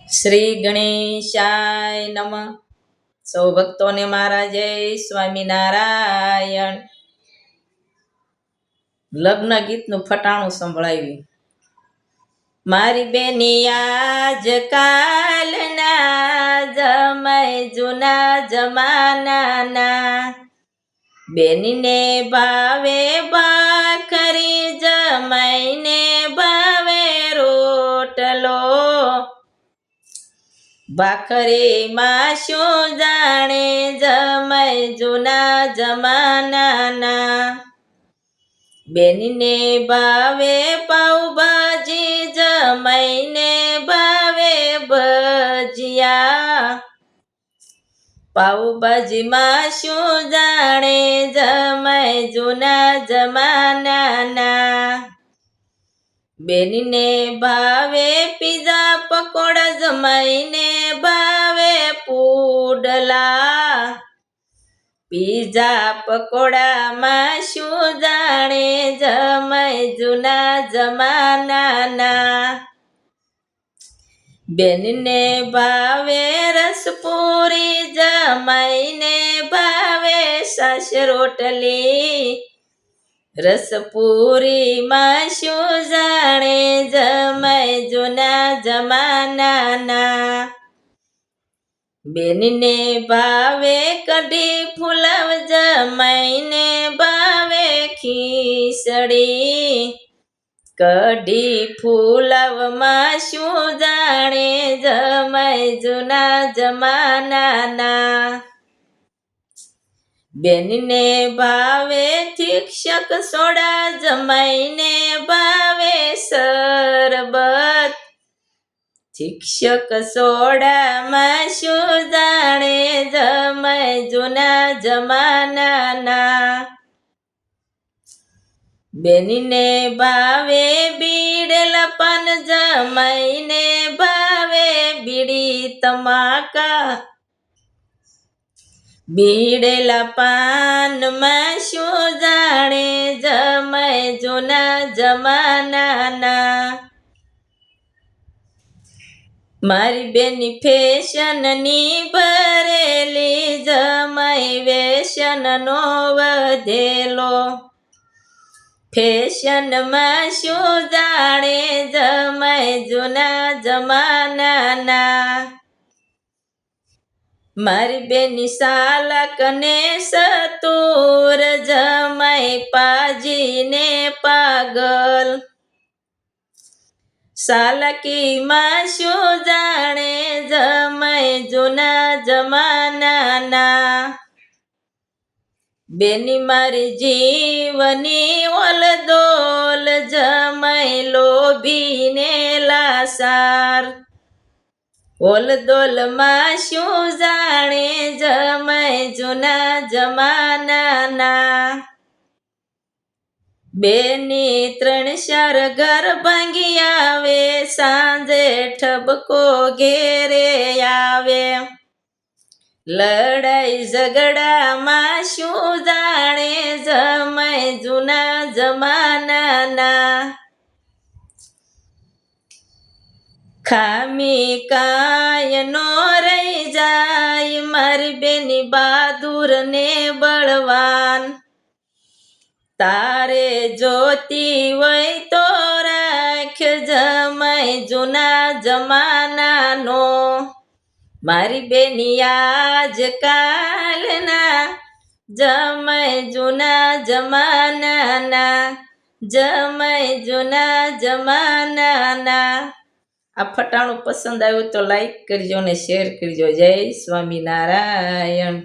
શ્રી ગણેશાય નમઃ. સૌ ભક્તોને મારા જય સ્વામિનારાયણ. લગ્ન ગીતનું ફટાણું સંભળાવ્યું. મારી બેની આજ કાલના જમાય જૂના જમાનાના, બેનીને ભાવે ભાખરી જમાઈને ભાવે રોટલો. ભાખરીમાં શું જાણે જમાય જૂના જમાનાના, બેનીને ભાવે પાઉભાજી જમાઈને ભાવે ભજીયા. પાઉભાજીમાં શું જાણે જમાય જૂના જમાનાના, બેનીને ભાવે પીઝા પકોડા જમાઈને ભાવે પુડલા. પીઝા પકોડામાં શું જાણે જમાય જૂના જમાનાના, બેનને ભાવે રસપુરી જમાઈને ભાવે સાસ રોટલી. રસપુરીમાં શું જાણે જમાય જૂના જમાનાના, બેનને ભાવે કઢી ફુલાવ જમાઈને ભાવે ખીચડી. કઢી ફુલાવમાં શું જાણે જમાય જૂના જમાનાના, બેનને ભાવે શિક્ષક સોડા જમાઈને ભાવે શરબત. શિક્ષક સોડામાં શું જાણે જમાય જૂના જમાનાના, બેનને ભાવે બીડેલા પાન જમાઈને ભાવે બીડી તમાકા. બીડેલા પાનમાં શું જાણે જમાય જૂના જમાનાના, મારી બેની ફેશનની ભરેલી જમાય વેસનનો વધેલો. ફેશનમાં શું જાણે જમાય જૂના જમાનાના, મારી બેની સાલક ને સતુર જમાય પાજીને પાગલ. સાલકીમાં શું જાણે જમાય જૂના જમાનાના, બેની મારી જીવની ઓલદોલ જમાય લોભીને લાસાર. ઓલદોલમાં શું જાણે જમાય જૂના જમાનાના, બેની 3-4 ઘર ભાંગી આવે સાંજે ઠબકો ઘેરે આવે. લડાઈ ઝઘડામાં શું જાણે જમાય જૂના જમાનાના, ખામી કાંઈ નો રહી જાય મારી બેની બહાદુર ને બળવાન. તારે જોતી હોય તો રાખ જમાય જૂના જમાનાનો, મારી બેની આજ કાલના જમાય જૂના જમાનાના, જમાય જૂના જમાનાના. આ ફટાણું પસંદ આવ્યું તો લાઈક કરજો ને શેર કરજો. જય સ્વામિનારાયણ.